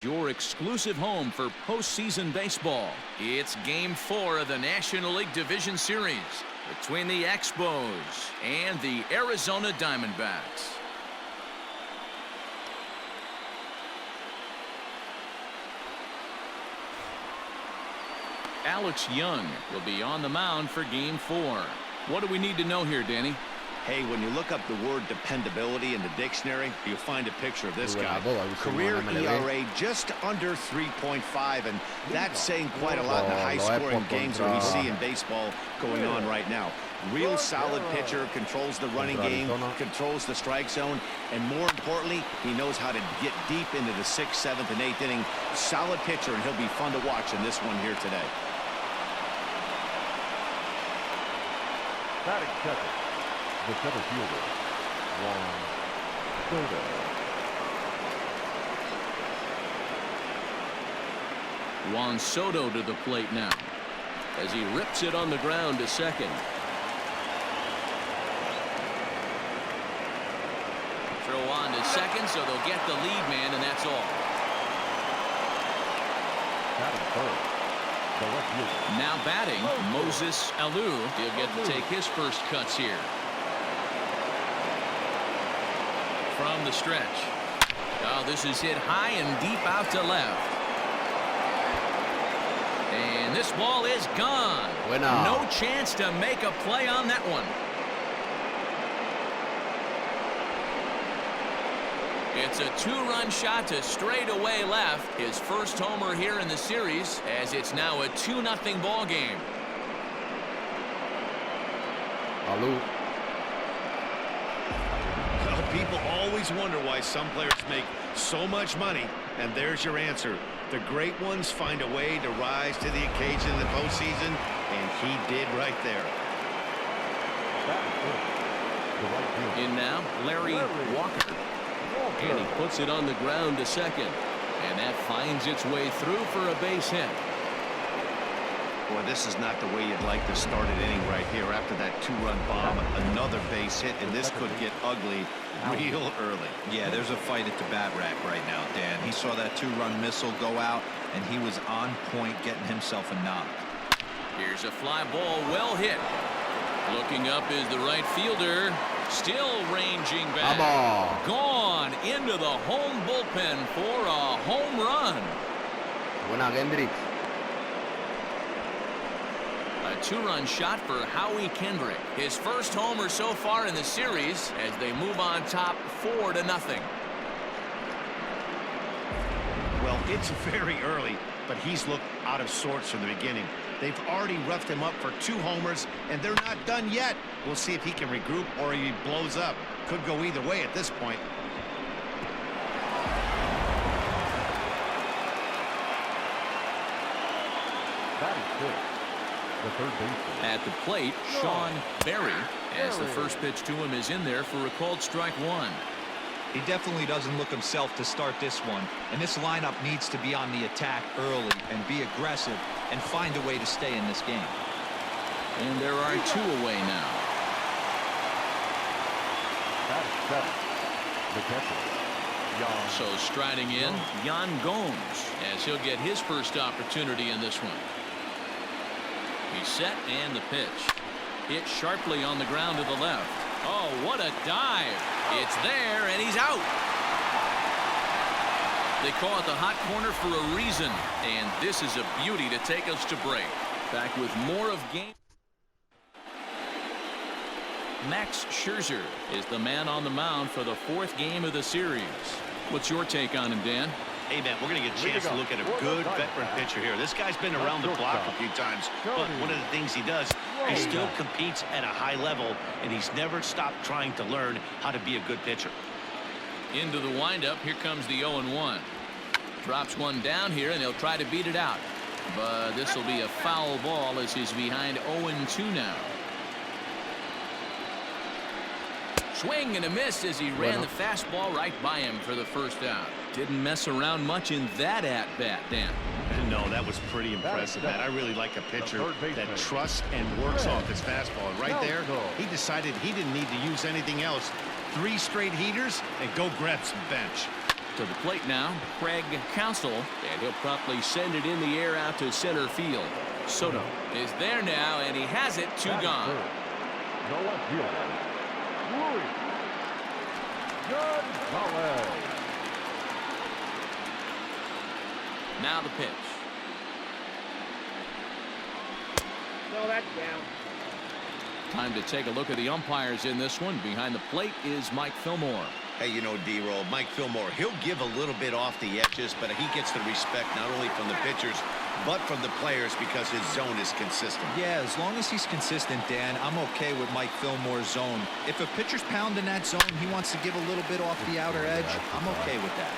Your exclusive home for postseason baseball. It's Game 4 of the National League Division Series between the Expos and the Arizona Diamondbacks. Alex Young will be on the mound for Game 4. What do we need to know here, Danny? Hey, when you look up the word dependability in the dictionary, you'll find a picture of this guy. Career ERA just under 3.5, and that's saying quite a lot in the high-scoring games that we see in baseball going on right now. Real solid pitcher, controls the running game, controls the strike zone, and more importantly, he knows how to get deep into the 6th, 7th, and 8th inning. Solid pitcher, and he'll be fun to watch in this one here today. Batting second, the center fielder, Juan Soto to the plate now as he rips it on the ground to second. Throw on to second, so they'll get the lead man, and that's all. batting third, the left fielder. Now batting, Moses Alou. He'll get to take his first cuts here. From the stretch. Oh, this is hit high and deep out to left. And this ball is gone. No chance to make a play on that one. It's a two-run shot to straightaway left. His first homer here in the series, as it's now a 2-0 ball game. Alou. People always wonder why some players make so much money, and there's your answer. The great ones find a way to rise to the occasion in the postseason, and he did right there. In now, Larry Walker. And he puts it on the ground to second. And that finds its way through for a base hit. Boy, this is not the way you'd like to start an inning right here. After that two-run bomb, another base hit, and this could get ugly real early. Yeah, there's a fight at the bat rack right now, Dan. He saw that two-run missile go out, and he was on point getting himself a knock. Here's a fly ball, well hit. Looking up is the right fielder. Still ranging back. Gone into the home bullpen for a home run. A two-run shot for Howie Kendrick. His first homer so far in the series as they move on top 4-0. Well, it's very early, but he's looked out of sorts from the beginning. They've already roughed him up for 2 homers, and they're not done yet. We'll see if he can regroup or he blows up. Could go either way at this point. The third baseman. At the plate, Sean Berry, as the first pitch to him is in there for a called strike 1. He definitely doesn't look himself to start this one, and this lineup needs to be on the attack early and be aggressive and find a way to stay in this game. And there are 2 away now. The catcher, So striding in, Yan Gomes, as he'll get his first opportunity in this one. He's set, and the pitch. Hit sharply on the ground to the left. Oh, what a dive. It's there, and he's out. They call it the hot corner for a reason, and this is a beauty to take us to break. Back with more of game. Max Scherzer is the man on the mound for the 4th game of the series. What's your take on him, Dan? Hey, man, we're going to get a chance to look at a good veteran pitcher here. This guy's been around the block a few times, but one of the things he does, he still competes at a high level, and he's never stopped trying to learn how to be a good pitcher. Into the windup, here comes the 0-1. Drops one down here, and he'll try to beat it out. But this will be a foul ball as he's behind 0-2 now. Swing and a miss as he ran the fastball right by him for the first out. Didn't mess around much in that at-bat, Dan. No, that was pretty impressive, man. I really like a pitcher that trusts and works off his fastball. And right there, he decided he didn't need to use anything else. 3 straight heaters and go grab some bench. To the plate now, Craig Counsell, and he'll promptly send it in the air out to center field. Soto is there now, and he has it. Two gone. No left fielder. Gonzalez. Now the pitch. No, that's down. Time to take a look at the umpires in this one. Behind the plate is Mike Fillmore. Hey, you know, D-Roll, Mike Fillmore, he'll give a little bit off the edges, but he gets the respect not only from the pitchers, but from the players because his zone is consistent. Yeah, as long as he's consistent, Dan, I'm okay with Mike Fillmore's zone. If a pitcher's pounding that zone, he wants to give a little bit off the outer edge, I'm okay with that.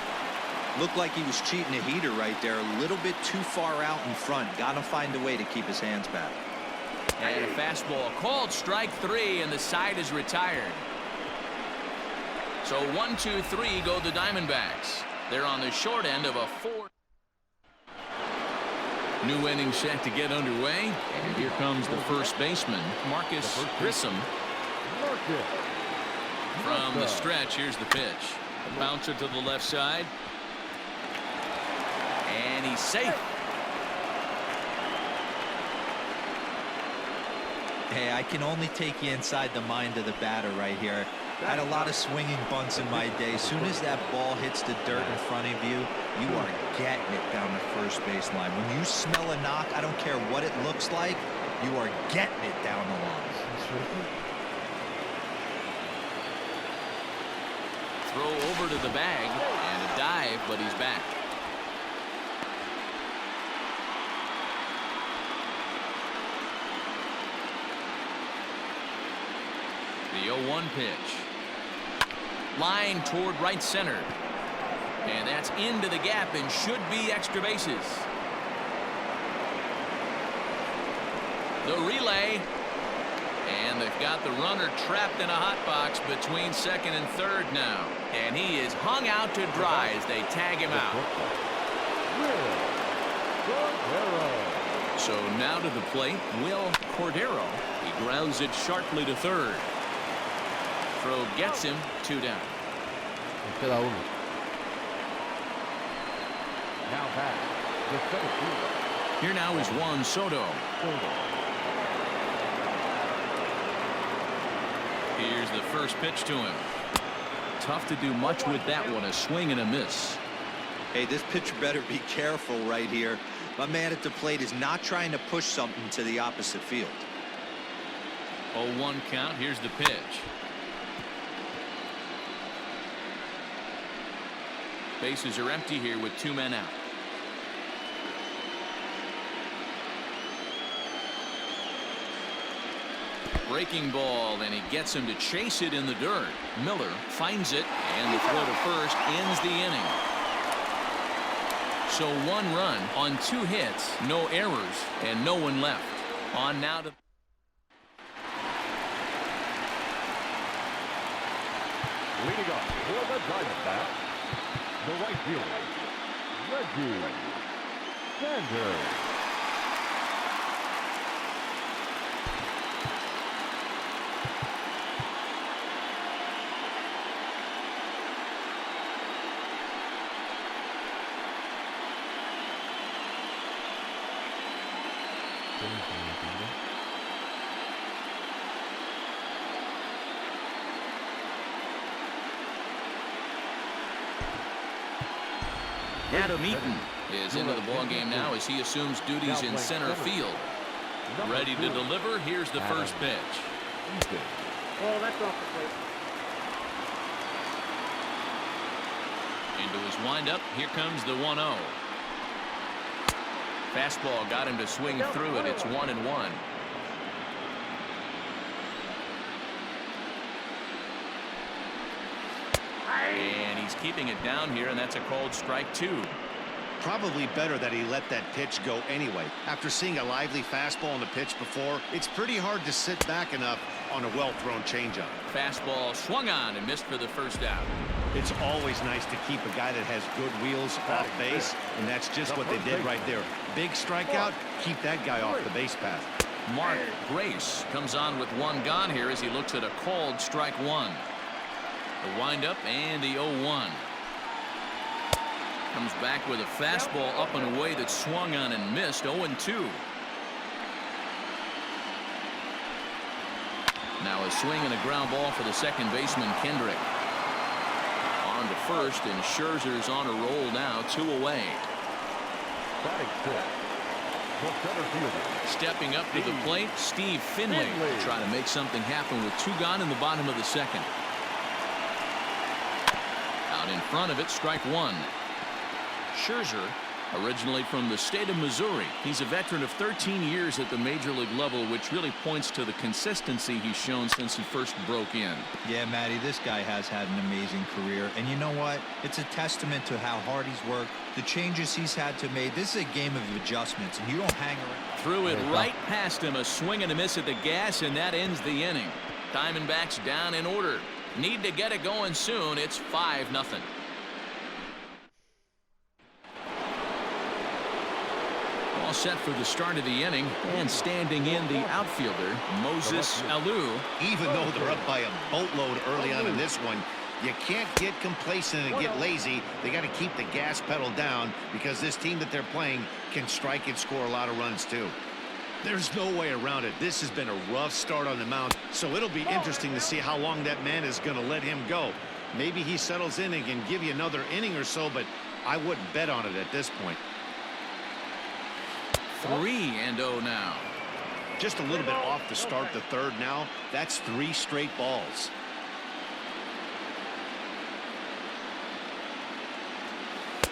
Looked like he was cheating a heater right there, a little bit too far out in front. Got to find a way to keep his hands back. And a fastball called strike three, and the side is retired. So 1, 2, 3 go the Diamondbacks. They're on the short end of a 4. New inning set to get underway. And here comes the first baseman, Marcus Grissom. From the stretch, here's the pitch. A bouncer to the left side. And he's safe. Hey, I can only take you inside the mind of the batter right here. Had a lot of swinging bunts in my day. As soon as that ball hits the dirt in front of you, you are getting it down the first base line. When you smell a knock, I don't care what it looks like, you are getting it down the line. Throw over to the bag and a dive, but he's back. The 0-1 pitch. Line toward right center. And that's into the gap and should be extra bases. The relay. And they've got the runner trapped in a hot box between second and third now. And he is hung out to dry as they tag him out. So now to the plate, Will Cordero. He grounds it sharply to third. Throw gets him, 2 down. Now back. Here now is Juan Soto. Here's the first pitch to him. Tough to do much with that one. A swing and a miss. Hey, this pitcher better be careful right here. My man at the plate is not trying to push something to the opposite field. 0-1 count. Here's the pitch. Bases are empty here with 2 men out. Breaking ball, and he gets him to chase it in the dirt. Miller finds it, and the throw to first ends the inning. So 1 run on 2 hits, no errors, and no one left. On now to leading up for the Diamondbacks, the right fielder, Reggie Sanders. Adam Eaton is into the ballgame now as he assumes duties in center field. Ready to deliver. Here's the first pitch. Oh, that's off the plate. Into his windup. Here comes the 1-0. Fastball got him to swing through it. It's 1-1. And he's keeping it down here, and that's a called strike 2. Probably better that he let that pitch go anyway. After seeing a lively fastball on the pitch before, it's pretty hard to sit back enough on a well-thrown changeup. Fastball swung on and missed for the first out. It's always nice to keep a guy that has good wheels off base, and that's just what they did right there. Big strikeout, keep that guy off the base path. Mark Grace comes on with 1 gone here as he looks at a called strike 1. The windup and the 0-1. Comes back with a fastball up and away that swung on and missed. 0-2. Now a swing and a ground ball for the second baseman, Kendrick. On to first, and Scherzer's on a roll now, 2 away. Stepping up to the plate, Steve Finley trying to make something happen with 2 gone in the bottom of the second. Out in front of it, strike 1. Scherzer, originally from the state of Missouri. He's a veteran of 13 years at the major league level, which really points to the consistency he's shown since he first broke in. Yeah, Matty, this guy has had an amazing career. And you know what? It's a testament to how hard he's worked, the changes he's had to make. This is a game of adjustments, and you don't hang around. Threw it right past him, a swing and a miss at the gas, and that ends the inning. Diamondbacks down in order. Need to get it going soon. It's 5-0. All set for the start of the inning, and standing in the outfielder, Moses Alou. Even though they're up by a boatload early on in this one, you can't get complacent and get lazy. They got to keep the gas pedal down because this team that they're playing can strike and score a lot of runs too. There's no way around it. This has been a rough start on the mound, so it'll be interesting to see how long that man is going to let him go. Maybe he settles in and can give you another inning or so, but I wouldn't bet on it at this point. 3-0 now. Just a little bit off the start the third now. That's 3 straight balls.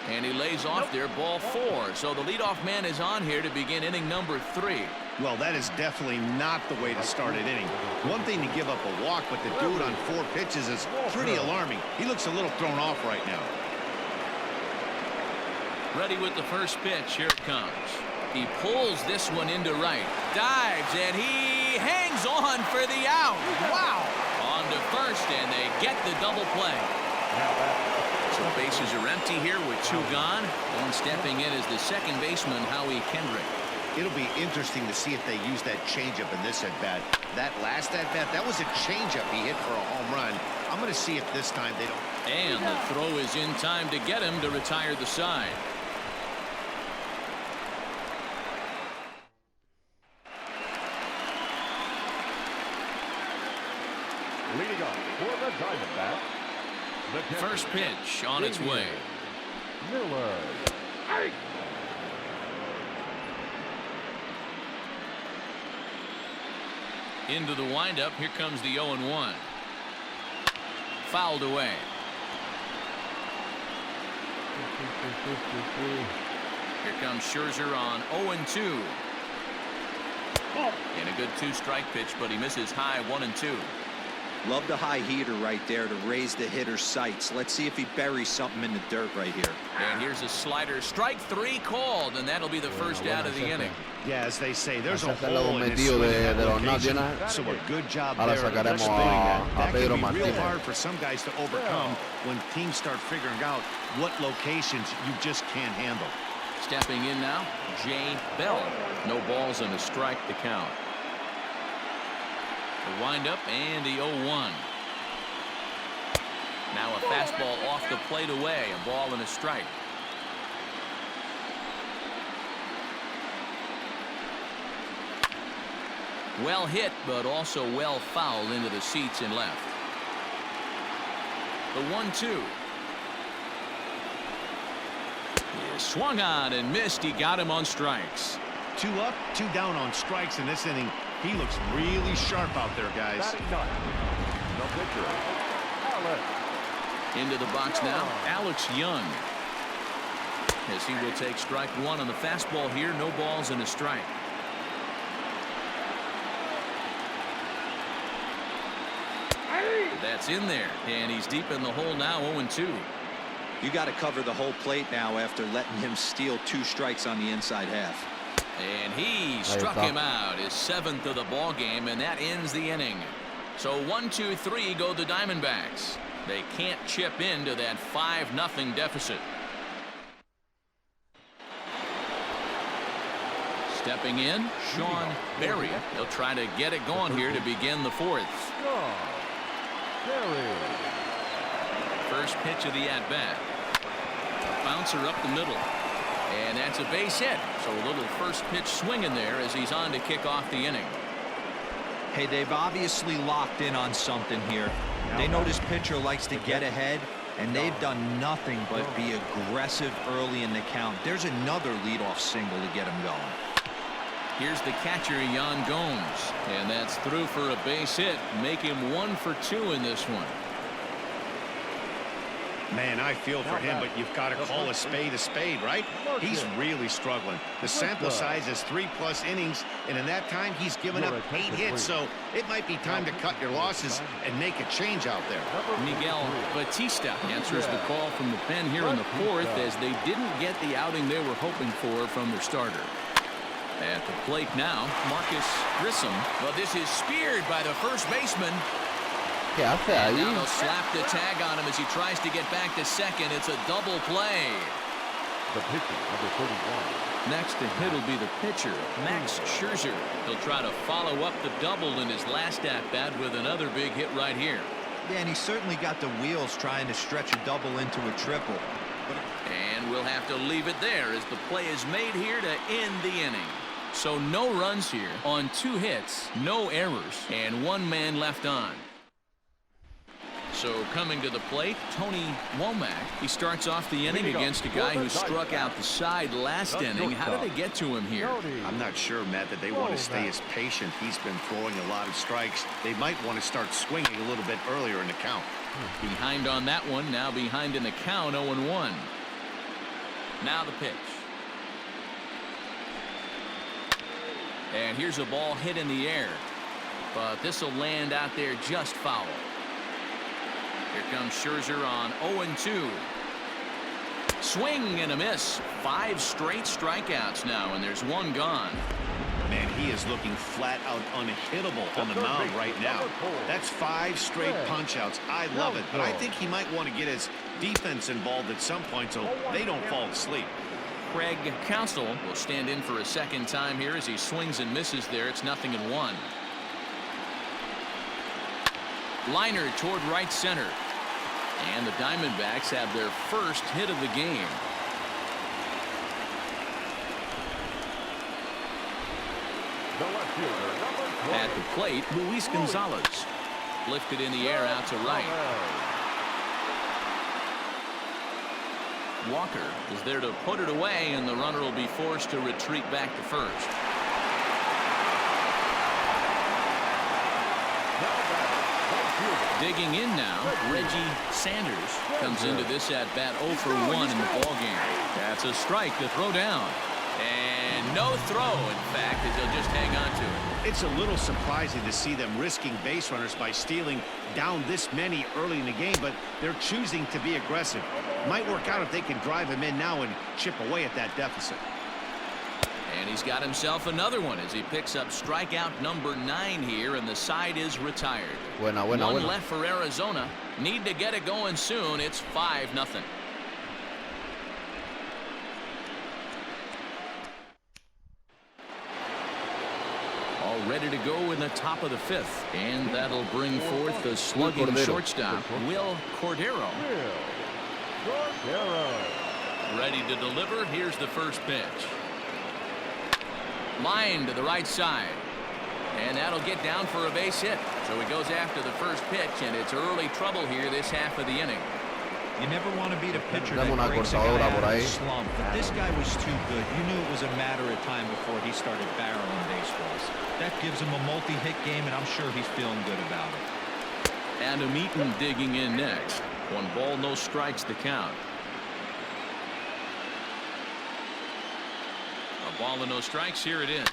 And he lays off there, ball 4. So the leadoff man is on here to begin inning number 3. Well, that is definitely not the way to start an inning. One thing to give up a walk, but to do it on 4 pitches is pretty alarming. He looks a little thrown off right now. Ready with the first pitch. Here it comes. He pulls this one into right. Dives, and he hangs on for the out. Wow. On to first, and they get the double play. So bases are empty here with 2 gone. And stepping in is the second baseman, Howie Kendrick. It'll be interesting to see if they use that changeup in this at-bat. That last at-bat, that was a changeup he hit for a home run. I'm going to see if this time they don't. And the throw is in time to get him to retire the side. Leading up for the Diamondbacks. First pitch on its way. Miller. Into the windup. Here comes the 0-1. Fouled away. Here comes Scherzer on 0-2. And a good 2-strike pitch, but he misses high 1-2. Love the high heater right there to raise the hitter's sights. Let's see if he buries something in the dirt right here. And here's a slider. Strike 3 called, and that'll be the first out of the inning. Yeah, as they say, there's a hole in his swing in that location, so a good job there of explaining that. That can be real hard for some guys to overcome when teams start figuring out what locations you just can't handle. Stepping in now, Jay Bell. No balls and a strike to count. The windup and the 0-1. Now a fastball off the plate away. A ball and a strike. Well hit, but also well fouled into the seats and left. The 1-2. He swung on and missed. He got him on strikes. 2 up, 2 down on strikes in this inning. He looks really sharp out there, guys. No pitcher. Alex. Into the box now, Alex Young. As he will take strike 1 on the fastball here. No balls and a strike. That's in there, and he's deep in the hole now. 0-2. You got to cover the whole plate now after letting him steal 2 strikes on the inside half. And he struck him out, his 7th of the ball game, and that ends the inning. So 1-2-3 go the Diamondbacks. They can't chip into that 5-0 deficit. Stepping in, Sean Berry. They'll try to get it going here to begin the 4th. First pitch of the at-bat. bouncer up the middle. And that's a base hit. So a little first pitch swing in there as he's on to kick off the inning. Hey, they've obviously locked in on something here. They know this pitcher likes to get ahead, and they've done nothing but be aggressive early in the count. There's another leadoff single to get him going. Here's the catcher, Yan Gomes, and that's through for a base hit. Make him 1 for 2 in this one. Man, I feel for him, but you've got to call a spade, right? He's really struggling. The sample size is 3+ innings, and in that time, he's given up 8 hits. So it might be time to cut your losses and make a change out there. Miguel Batista answers the call from the pen here in the 4th as they didn't get the outing they were hoping for from their starter. At the plate now, Marcus Grissom. Well, this is speared by the first baseman. And now they'll slap the tag on him as he tries to get back to second. It's a double play. The pitcher, number 31. Next to hit will be the pitcher, Max Scherzer. He'll try to follow up the double in his last at-bat with another big hit right here. Yeah, and he's certainly got the wheels trying to stretch a double into a triple. And we'll have to leave it there as the play is made here to end the inning. So no runs here on 2 hits, no errors, and 1 man left on. So coming to the plate, Tony Womack. He starts off the inning against a guy who struck out the side last inning. How did they get to him here? I'm not sure, Matt, that they want to stay as patient. He's been throwing a lot of strikes. They might want to start swinging a little bit earlier in the count. Behind on that one, now behind in the count, 0-1. Now the pitch. And here's a ball hit in the air. But this will land out there just foul. Here comes Scherzer on 0-2. Swing and a miss. 5 straight strikeouts now, and there's 1 gone. Man, he is looking flat out unhittable on the mound right now. That's 5 straight punch-outs. I love it, but I think he might want to get his defense involved at some point so they don't fall asleep. Craig Counsell will stand in for a second time here as he swings and misses there. It's 0-1. Liner toward right center. And the Diamondbacks have their first hit of the game. At the plate, Luis Gonzalez. Lifted in the air out to right. Walker is there to put it away, and the runner will be forced to retreat back to first. Digging in now, Reggie Sanders comes into this at-bat 0 for 1 in the ballgame. That's a strike to throw down. And no throw, in fact, as they'll just hang on to it. It's a little surprising to see them risking base runners by stealing down this many early in the game, but they're choosing to be aggressive. Might work out if they can drive him in now and chip away at that deficit. And he's got himself another one as he picks up strikeout number 9 here, and the side is retired. One left for Arizona. Need to get it going soon. It's 5-0. All ready to go in the top of the 5th, and that'll bring forth the slugging shortstop, Will Cordero. Ready to deliver. Here's the first pitch. Line to the right side. And that'll get down for a base hit. So he goes after the first pitch, and it's early trouble here this half of the inning. You never want to beat a pitcher that breaks a guy out of a slump, but this guy was too good. You knew it was a matter of time before he started barreling baseballs. That gives him a multi-hit game, and I'm sure he's feeling good about it. Adam Eaton digging in next. 1 ball, no strikes to count. A ball and no strikes. Here it is.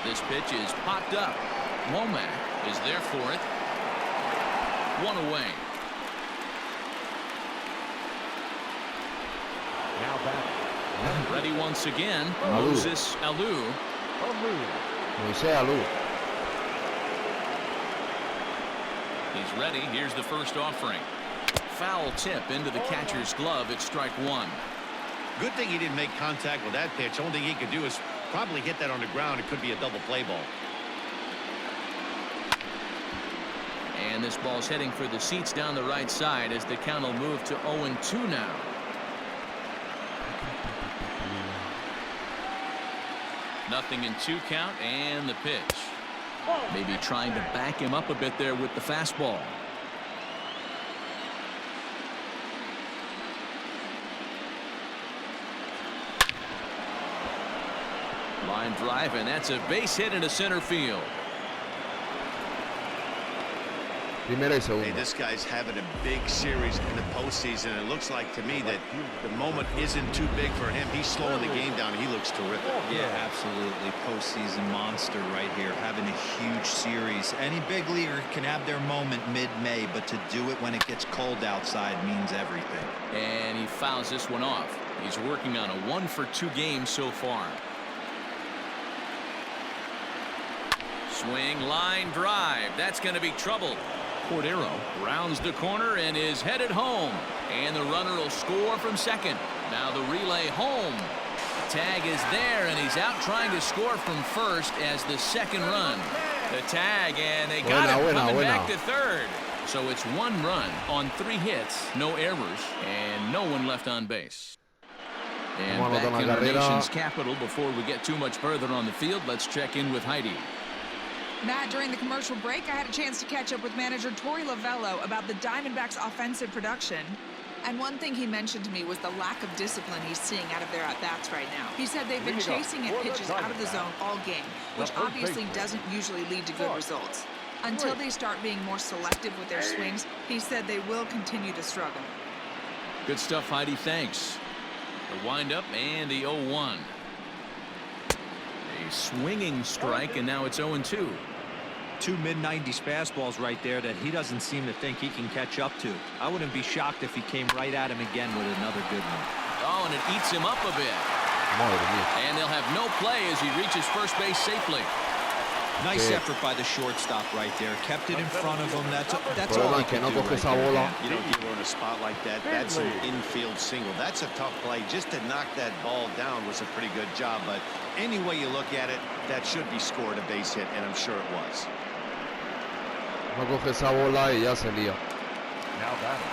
This pitch is popped up. Womack is there for it. 1 away. Now back. Ready once again. Moses Alou. He's ready. Here's the first offering. Foul tip into the catcher's glove. It's strike 1. Good thing he didn't make contact with that pitch. Only thing he could do is probably hit that on the ground. It could be a double play ball. And this ball's heading for the seats down the right side as the count will move to 0-2 now. Nothing in 2 count, and the pitch. Maybe trying to back him up a bit there with the fastball. Line drive, and that's a base hit into center field. Hey, this guy's having a big series in the postseason. It looks like to me that the moment isn't too big for him. He's slowing the game down. He looks terrific. Yeah, absolutely. Postseason monster right here, having a huge series. Any big leaguer can have their moment mid-May, but to do it when it gets cold outside means everything. And he fouls this one off. He's working on a 1-for-2 game so far. Swing, line drive. That's going to be trouble. Cordero rounds the corner and is headed home. And the runner will score from second. Now the relay home. Tag is there, and he's out trying to score from first as the second run. The tag, and they got him coming back to third. So it's 1 run on 3 hits, no errors, and no one left on base. And back in our nation's capital, before we get too much further on the field, let's check in with Heidi. Matt, during the commercial break, I had a chance to catch up with manager Torey Lovello about the Diamondbacks' offensive production. And one thing he mentioned to me was the lack of discipline he's seeing out of their at-bats right now. He said they've been chasing at pitches out of the zone all game, which obviously doesn't usually lead to good results. Until they start being more selective with their swings, he said they will continue to struggle. Good stuff, Heidi. Thanks. The windup and the 0-1. A swinging strike, and now it's 0-2. 2 mid-90s fastballs right there that he doesn't seem to think he can catch up to. I wouldn't be shocked if he came right at him again with another good one. Oh, and it eats him up a bit. And they'll have no play as he reaches first base safely. Nice effort by the shortstop right there. Kept it in front of him. That's all he can do right there. You know, if you were in a spot like that, that's an infield single. That's a tough play. Just to knock that ball down was a pretty good job. But any way you look at it, that should be scored a base hit, and I'm sure it was. Now batting.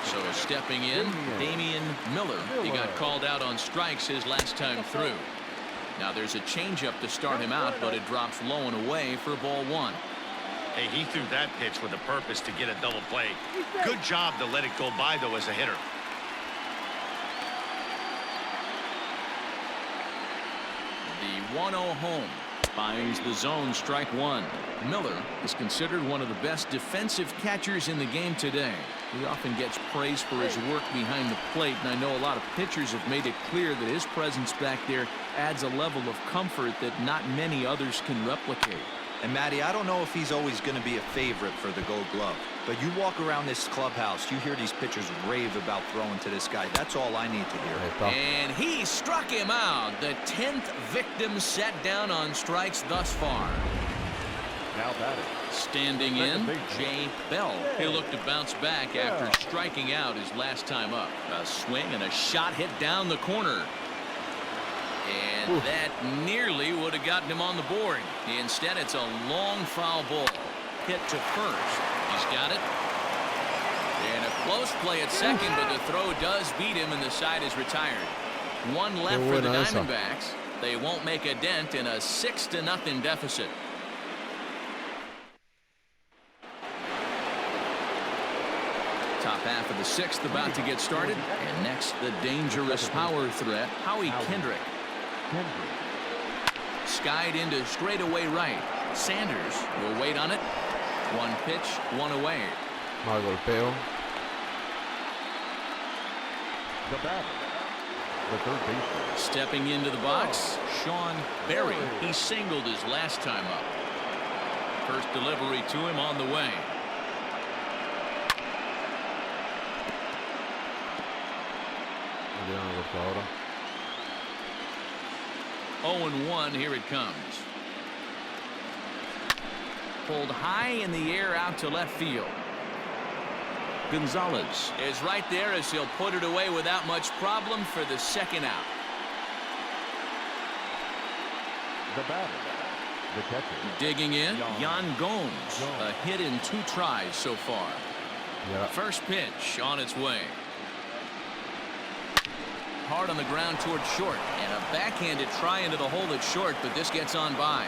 So stepping in, Damien Miller. He got called out on strikes his last time through. Now there's a changeup to start him out, but it drops low and away for ball 1. Hey, he threw that pitch with a purpose to get a double play. Good job to let it go by, though, as a hitter. The 1-0 home finds the zone, strike 1. Miller is considered one of the best defensive catchers in the game today. He often gets praise for his work behind the plate, and I know a lot of pitchers have made it clear that his presence back there adds a level of comfort that not many others can replicate. And Matty, I don't know if he's always going to be a favorite for the Gold Glove, but you walk around this clubhouse, you hear these pitchers rave about throwing to this guy. That's all I need to hear. And he struck him out. The 10th victim set down on strikes thus far. Now batting. Standing in, Jay Bell. He'll look to bounce back after striking out his last time up. A swing and a shot hit down the corner. And that nearly would have gotten him on the board. Instead, it's a long foul ball. Hit to first. He's got it. And a close play at second, but the throw does beat him, and the side is retired. 1 left for the Diamondbacks. They won't make a dent in a 6-0 deficit. Top half of the 6th about to get started. And next, the dangerous power threat, Howie Kendrick. Skied into straightaway right. Sanders will wait on it. 1 pitch, 1 away. Mal golpeo. The batter, the third baseman. Stepping into the box, Sean Berry. He singled his last time up. First delivery to him on the way. Ahora. 0-1, here it comes. Pulled high in the air out to left field. Gonzalez is right there as he'll put it away without much problem for the second out. The batter, the catcher. Digging in, Yan Gomes. A hit in 2 tries so far. Yeah. First pitch on its way. Hard on the ground toward short, and a backhanded try into the hole at short, but this gets on by.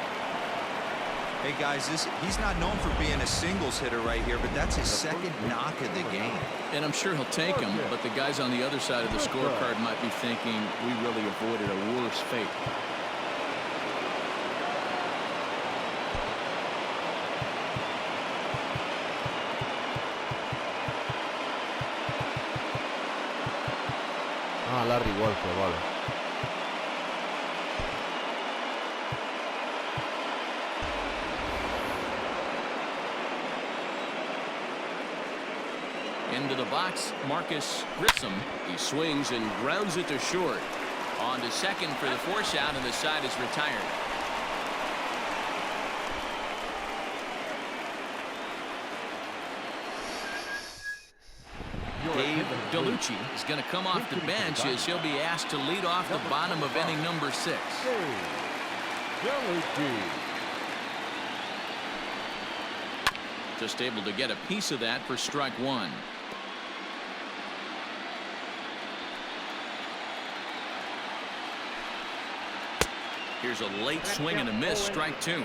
Hey guys, he's not known for being a singles hitter right here, but that's his second knock of the game. And I'm sure he'll take him, but the guys on the other side of the scorecard might be thinking we really avoided a worse fate. Ah, Larry Walker, vale. Into the box, Marcus Grissom. He swings and grounds it to short. On to second for the force out, and the side is retired. Dave DeLucci is going to come off the bench as he'll be asked to lead off the bottom of inning number 6. Just able to get a piece of that for strike 1. Here's a late swing and a miss, strike 2.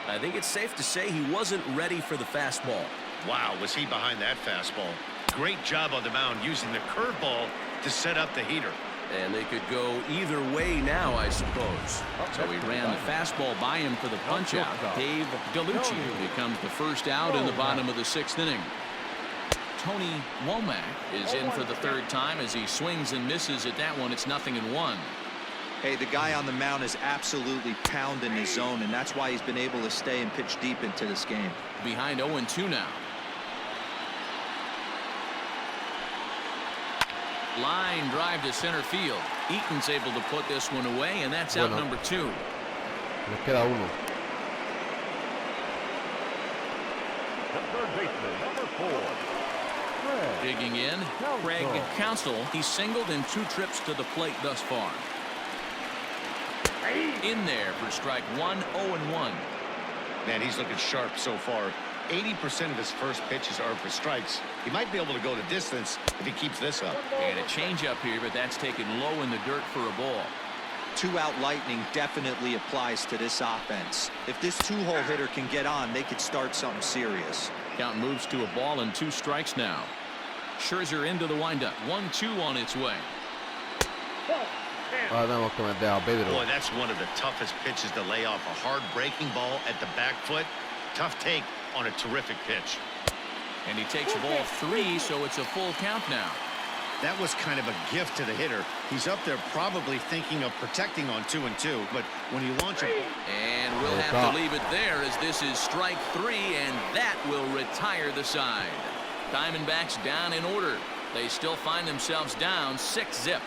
I think it's safe to say he wasn't ready for the fastball. Wow, was he behind that fastball? Great job on the mound using the curveball to set up the heater. And they could go either way now, I suppose. So he ran the fastball by him for the punch-out. Dave DeLucci becomes the first out in the bottom of the 6th inning. Tony Womack is in for the 3rd time as he swings and misses at that one. It's 0-1. Hey, the guy on the mound is absolutely pounding his zone, and that's why he's been able to stay and pitch deep into this game. Behind 0-2 now. Line drive to center field. Eaton's able to put this one away, and that's out number 2. Le queda uno. The third baseman, number 4. Digging in, Craig Counsell. He's singled in 2 trips to the plate thus far. In there for strike 1, 0-1. Man, he's looking sharp so far. 80% of his first pitches are for strikes. He might be able to go the distance if he keeps this up. And a changeup here, but that's taken low in the dirt for a ball. 2-out lightning definitely applies to this offense. If this 2-hole hitter can get on, they could start something serious. Count moves to a ball and 2 strikes now. Scherzer into the windup. 1-2 on its way. Ahora tenemos que meter a Pedro. Boy, that's one of the toughest pitches to lay off. A hard breaking ball at the back foot. Tough take on a terrific pitch. And he takes ball 3, so it's a full count now. That was kind of a gift to the hitter. He's up there probably thinking of protecting on 2-2, but when you launch it. And we'll have to leave it there as this is strike 3, and that will retire the side. Diamondbacks down in order. They still find themselves down 6-0.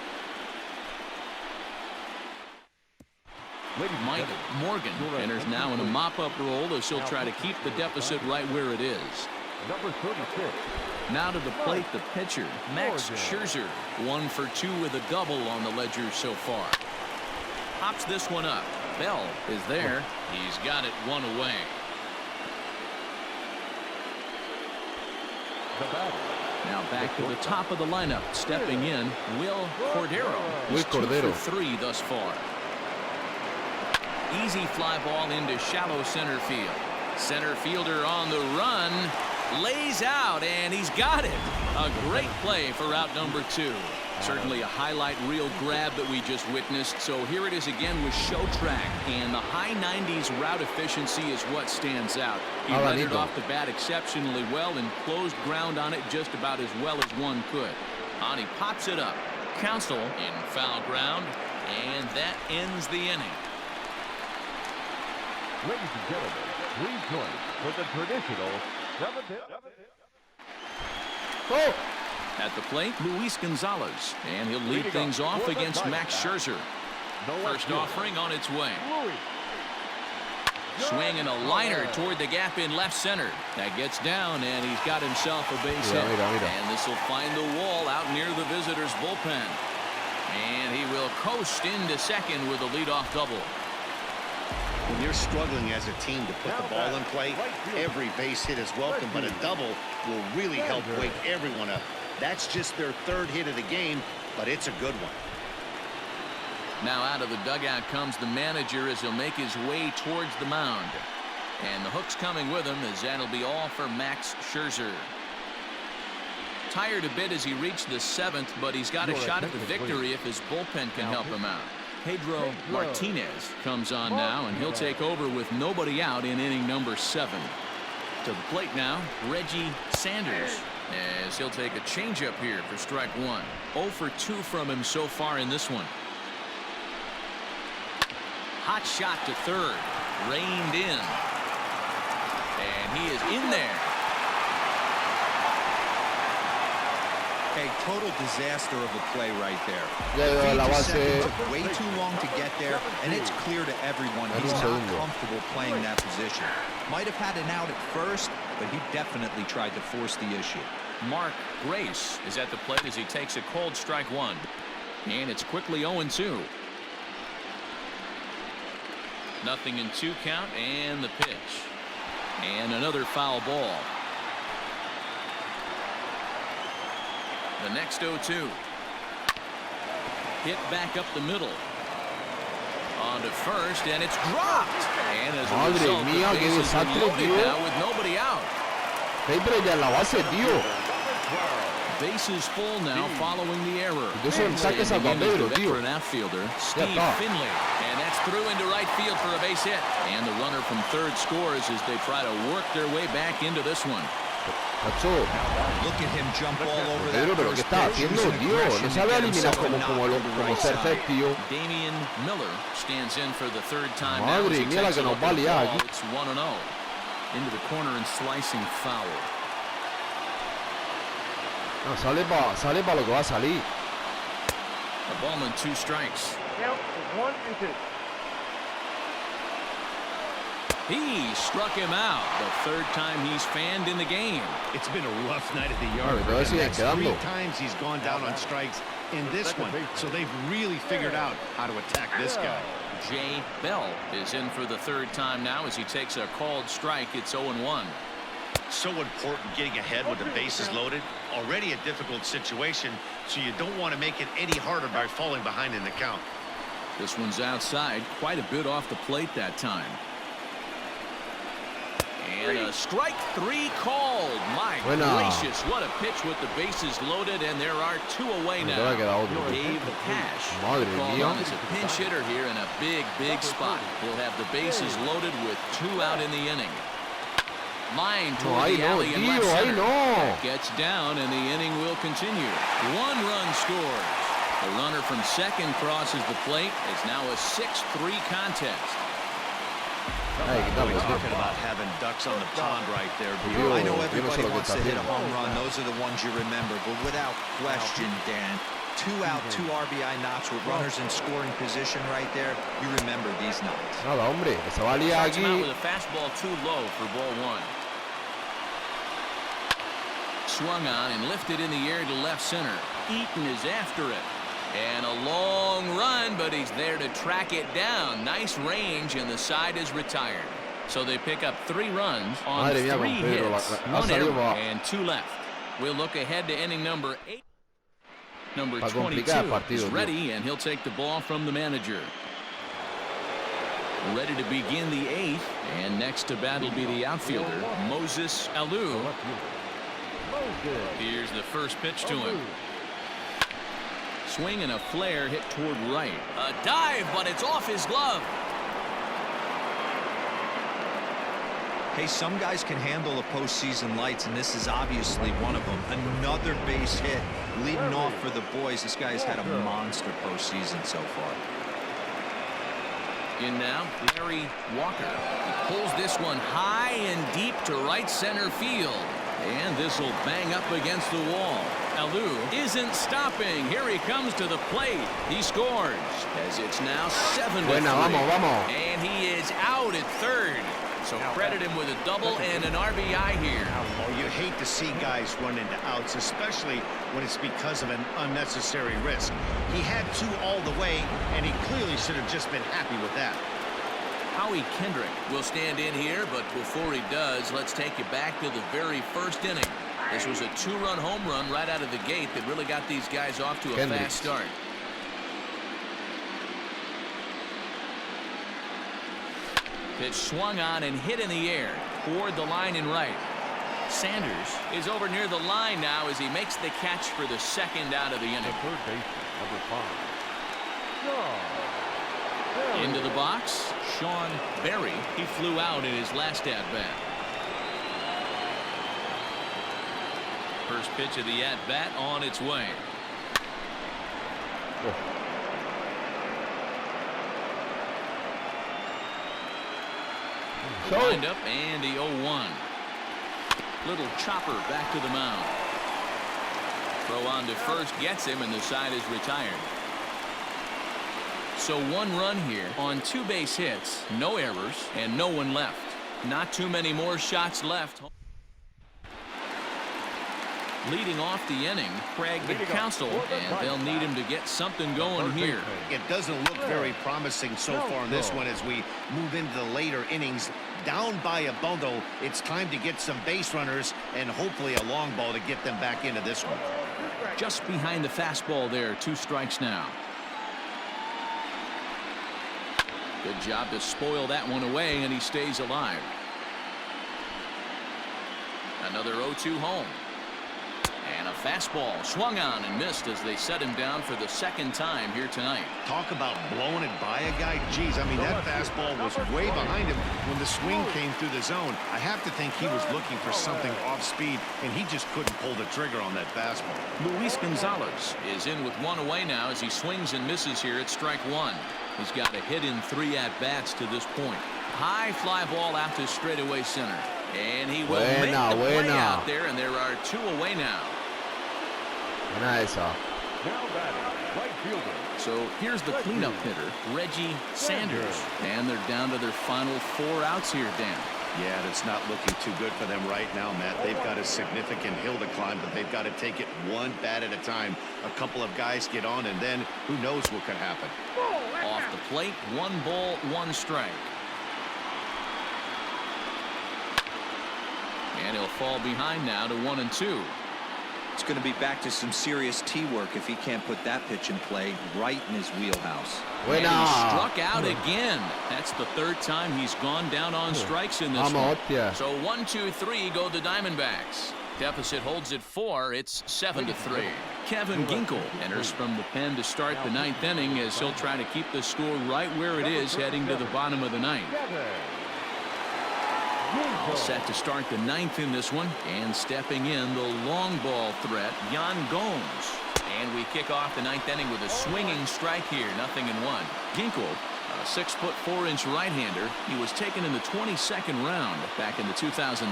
Mike Morgan enters now in a mop-up role as he'll try to keep the deficit right where it is. Number 36. Now to the plate, the pitcher, Max Scherzer. 1 for 2 with a double on the ledger so far. Pops this one up. Bell is there. He's got it 1 away. Now back to the top of the lineup. Stepping in, Will Cordero. He's 2 for 3 thus far. Easy fly ball into shallow center field. Center fielder on the run. Lays out, and he's got it. A great play for out number 2. Certainly a highlight reel grab that we just witnessed. So here it is again with show track, and the high 90s route efficiency is what stands out. He led it off the bat exceptionally well and closed ground on it just about as well as one could. And he pops it up. Counsell in foul ground, and that ends the inning. Ladies and gentlemen, please join for the traditional 7th. Oh! At the plate, Luis Gonzalez, and he'll lead things off against Max Scherzer. First offering on its way. Swinging a liner toward the gap in left center. That gets down, and he's got himself a base hit. And this will find the wall out near the visitors' bullpen. And he will coast into second with a leadoff double. When you're struggling as a team to put the ball in play, every base hit is welcome, but a double will really help wake everyone up. That's just their third hit of the game, but it's a good one. Now out of the dugout comes the manager as he'll make his way towards the mound. And the hook's coming with him as that'll be all for Max Scherzer. Tired a bit as he reached the 7th, but he's got a shot at the victory if his bullpen can help him out. Pedro Martinez comes on now, and he'll take over with nobody out in inning number 7. To the plate now, Reggie Sanders, as he'll take a changeup here for strike 1. 0 for 2 from him so far in this one. Hot shot to third, reined in, and he is in there. A total disaster of a play right there. It took way too long to get there, and it's clear to everyone he's not comfortable playing that position. Might have had an out at first, but he definitely tried to force the issue. Mark Grace is at the plate as he takes a cold strike 1, and it's quickly 0-2. Nothing in 2 count, and the pitch, and another foul ball. The next 0-2. Hit back up the middle. On to first, and it's dropped. And as a result, the bases are loaded now with nobody out. Bases full now following the error. For an outfielder, Steve Finley. And that's through into right field for a base hit. And the runner from third scores as they try to work their way back into this one. Look at him jump all over that first pitch. Damien Miller stands in for the third time now as he takes a look at the ball. It's 1-0. Into the corner and slicing foul. No, sale pa lo que va a salir. A ball and 2 strikes. Count is 1 and 2. He struck him out the third time he's fanned in the game. It's been a rough night at the yard. That's 3 times he's gone down on strikes in this one. So they've really figured out how to attack this guy. Jay Bell is in for the third time now as he takes a called strike. It's 0-1. So important getting ahead with the bases loaded. Already a difficult situation, so you don't want to make it any harder by falling behind in the count. This one's outside, quite a bit off the plate that time. And a strike 3 called. My gracious, what a pitch with the bases loaded, and there are 2 away now. Dave Cash called on as a pinch hitter here in a big spot. He'll have the bases loaded with 2 out in the inning. Line toward the alley in left center. Gets down, and the inning will continue. 1 run scores. The runner from second crosses the plate. It's now a 6-3 contest. We're talking about having ducks on the pond right there. I know everybody wants to hit a home run. Those are the ones you remember. But without question, Dan, 2 out, 2 RBI knocks with runners in scoring position right there. You remember these knocks. Nada, hombre, que se va a liar aquí. With a fastball too low for ball 1. Swung on and lifted in the air to left center. Eaton is after it. And a long run, but he's there to track it down. Nice range, and the side is retired. So they pick up 3 runs on 3 hits. 1 error and 2 left. We'll look ahead to inning number 8. Number 22 is ready, and he'll take the ball from the manager. Ready to begin the 8th, and next to bat will be the outfielder, Moses Alou. Here's the first pitch to him. Swing and a flare hit toward right. A dive, but it's off his glove. Hey, some guys can handle the postseason lights, and this is obviously one of them. Another base hit leading off for the boys. This guy has had a monster postseason so far. In now, Larry Walker. He pulls this one high and deep to right center field. And this will bang up against the wall. Alou isn't stopping. Here he comes to the plate. He scores as it's now 7-3. Vamos. And he is out at third. So credit him with a double and an RBI here. Oh, you hate to see guys run into outs, especially when it's because of an unnecessary risk. He had 2 all the way, and he clearly should have just been happy with that. Howie Kendrick will stand in here, but before he does, let's take you back to the very first inning. This was a 2-run home run right out of the gate that really got these guys off to a fast start. Pitch swung on and hit in the air toward the line and right. Sanders is over near the line now as he makes the catch for the second out of the inning. Third base, number 5. Into the box, Sean Berry. He flew out in his last at-bat. First pitch of the at-bat on its way. Wind up and the 0-1. Little chopper back to the mound. Throw on to first gets him, and the side is retired. So 1 run here on 2 base hits, no errors, and no one left. Not too many more shots left. Leading off the inning, Craig Counsell, and they'll need him to get something going here. It doesn't look very promising so far in this one as we move into the later innings. Down by a bundle, it's time to get some base runners and hopefully a long ball to get them back into this one. Just behind the fastball there, 2 strikes now. Good job to spoil that one away, and he stays alive. Another 0-2 home. And a fastball swung on and missed as they set him down for the second time here tonight. Talk about blowing it by a guy. Geez, I mean, that fastball was way behind him when the swing came through the zone. I have to think he was looking for something off speed, and he just couldn't pull the trigger on that fastball. Luis Gonzalez is in with 1 away now as he swings and misses here at strike 1. He's got a hit in 3 at-bats to this point. High fly ball out to straightaway center. And he will make the play out there, and there are 2 away now. Now batting, right fielder. So here's the cleanup hitter, Reggie Sanders. And they're down to their final 4 outs here, Dan. Yeah, it's not looking too good for them right now, Matt. They've got a significant hill to climb, but they've got to take it 1 bat at a time. A couple of guys get on, and then who knows what could happen. Off the plate, 1 ball, 1 strike. And he'll fall behind now to 1-2. It's going to be back to some serious tee work if he can't put that pitch in play right in his wheelhouse. And he struck out again. That's the 3rd time he's gone down on strikes in this one. So 1-2-3 go the Diamondbacks. Deficit holds at 4. It's 7-3. Kevin Ginkel enters from the pen to start the 9th inning as he'll try to keep the score right where it is heading to the bottom of the 9th. All set to start the 9th in this one, and stepping in the long ball threat, Yan Gomes. And we kick off the 9th inning with a swinging strike here, 0-1. Ginkel, a 6'4" right-hander. He was taken in the 22nd round back in the 2016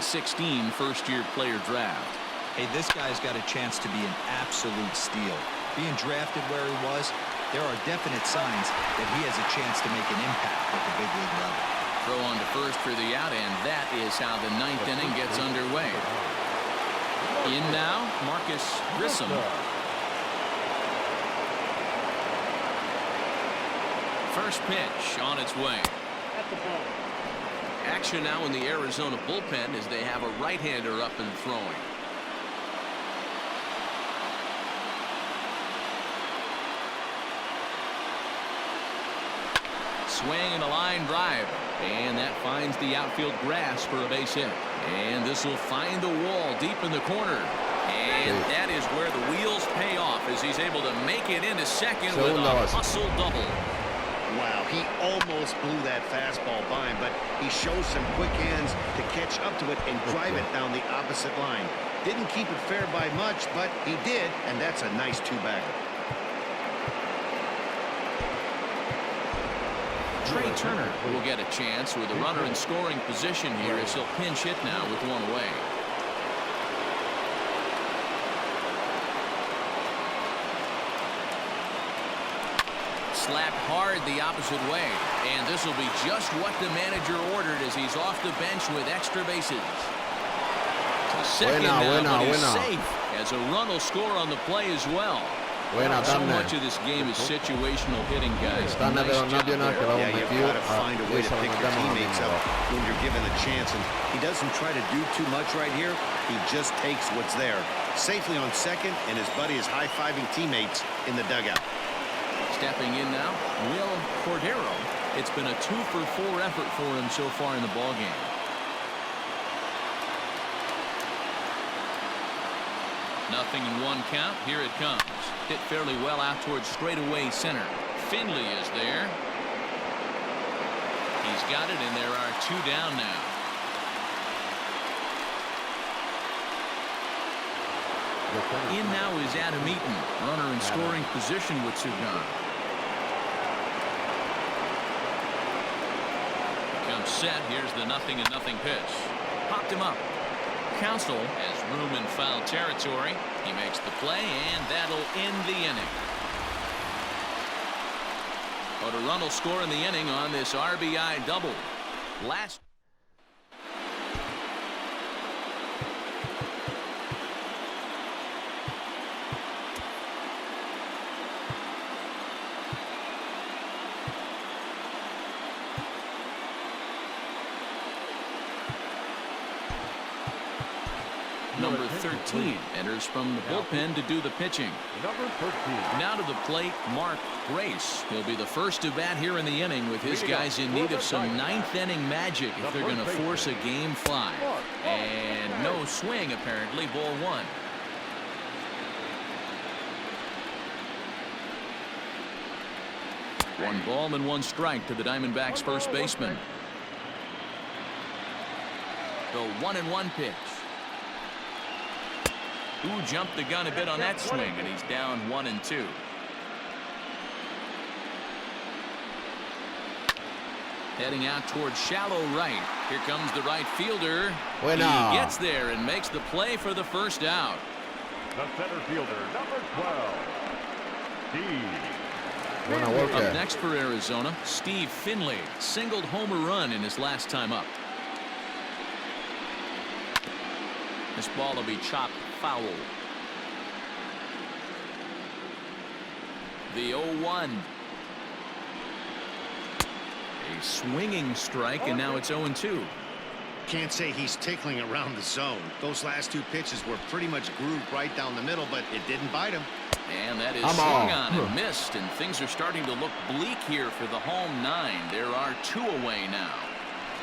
first-year player draft. Hey, this guy's got a chance to be an absolute steal. Being drafted where he was, there are definite signs that he has a chance to make an impact at the big league level. Throw on to first for the out, and that is how the 9th inning gets underway. In now, Marcus Grissom. First pitch on its way. Action now in the Arizona bullpen as they have a right-hander up and throwing. Swing and a line drive. And that finds the outfield grass for a base hit. And this will find the wall deep in the corner. And that is where the wheels pay off as he's able to make it into second with a hustle double. Wow, he almost blew that fastball by him, but he shows some quick hands to catch up to it and drive it down the opposite line. Didn't keep it fair by much, but he did, and that's a nice 2-bagger. Trey Turner will get a chance with a runner in scoring position here as he'll pinch hit now with 1 away. slapped hard the opposite way. And this will be just what the manager ordered as he's off the bench with extra bases. To second now, but he's safe as a run will score on the play as well. So much of this game is situational hitting, guys. Nice job there. Yeah, you've got to find a way to pick your teammates up when you're given the chance. And he doesn't try to do too much right here. He just takes what's there. Safely on second, and his buddy is high-fiving teammates in the dugout. Stepping in now, Will Cordero. It's been a 2-for-4 effort for him so far in the ballgame. Nothing in one count. Here it comes. Hit fairly well out towards straightaway center. Finley is there. He's got it, and there are 2 down now. In now is Adam Eaton. Runner in scoring position with Sugan. Comes set. Here's the 0-0 pitch. Popped him up. Counsell has room in foul territory. He makes the play, and that'll end the inning. But a run will score in the inning on this RBI double. Last. Number 13 enters from the bullpen to do the pitching. Number 13. Now to the plate, Mark Grace. He'll be the first to bat here in the inning with his guys in need of some 9th inning magic if they're going to force a game 5. And no swing, apparently. Ball 1. One ball and 1 strike to the Diamondbacks first baseman. The 1-1 pitch. Ooh, jumped the gun a bit on that swing, and he's down 1-2. Heading out towards shallow right. Here comes the right fielder. He gets there and makes the play for the first out. The center fielder, number 12, Up next for Arizona, Steve Finley singled home a run in his last time up. This ball will be chopped foul. The 0-1. A swinging strike, and now it's 0-2. Can't say he's tickling around the zone. Those last 2 pitches were pretty much grooved right down the middle, but it didn't bite him. And that is swung on and missed, and things are starting to look bleak here for the home 9. There are 2 away now.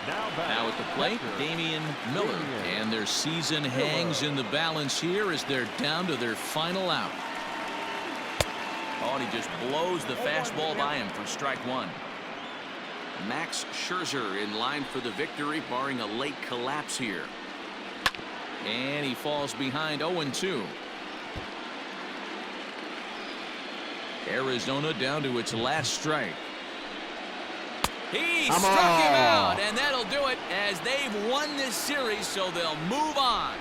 Now at the plate, Damien Miller. And their season hangs in the balance here as they're down to their final out. Oh, and he just blows the fastball by him for strike 1. Max Scherzer in line for the victory, barring a late collapse here. And he falls behind 0-2. Arizona down to its last strike. He struck him out, and that'll do it as they've won this series, so they'll move on.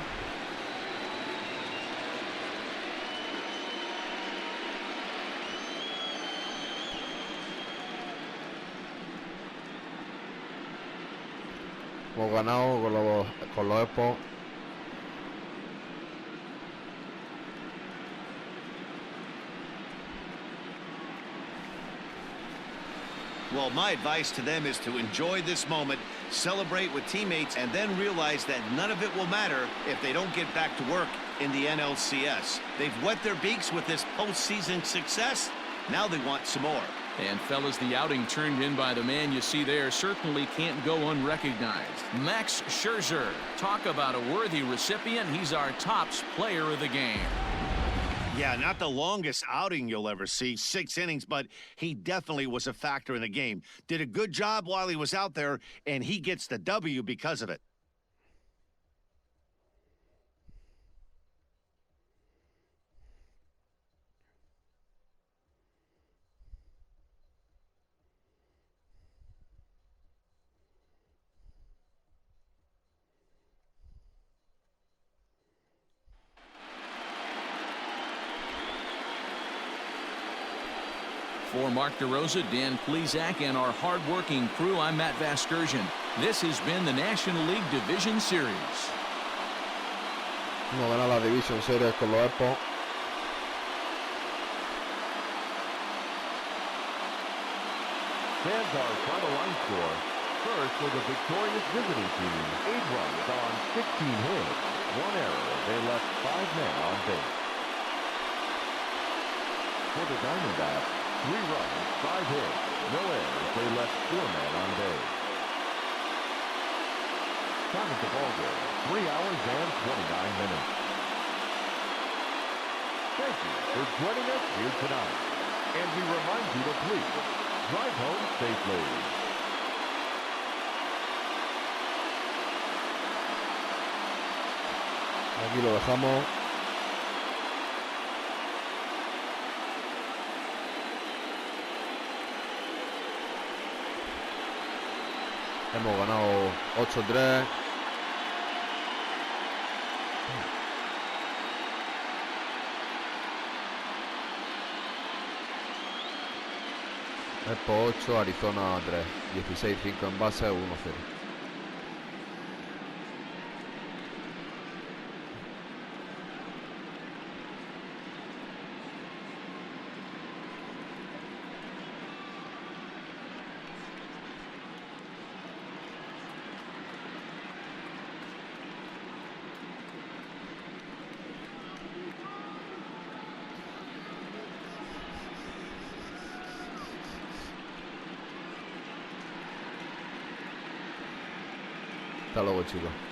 Hemos ganado con los Expos. Well, my advice to them is to enjoy this moment, celebrate with teammates, and then realize that none of it will matter if they don't get back to work in the NLCS. They've wet their beaks with this postseason success. Now they want some more. And fellas, the outing turned in by the man you see there certainly can't go unrecognized. Max Scherzer. Talk about a worthy recipient. He's our tops player of the game. Yeah, not the longest outing you'll ever see, 6 innings, but he definitely was a factor in the game. Did a good job while he was out there, and he gets the W because of it. For Mark DeRosa, Dan Plesac, and our hard-working crew, I'm Matt Vasgersian. This has been the National League Division Series. No gana la Division Series con los Expos. Fans our final line score. First for the victorious visiting team, 8 runs on 16 hits, 1 error. They left 5 men on base. For the Diamondbacks, 3 runs, 5 hits, no errors. They left 4 men on base. Time at the ballgame, 3 hours and 29 minutes. Thank you for joining us here tonight. And we remind you to please drive home safely. Aquí lo dejamos. Hemos ganado 8-3. Expos 8, Arizona 3. 16-5 en base, 1-0. Hasta luego, chicos.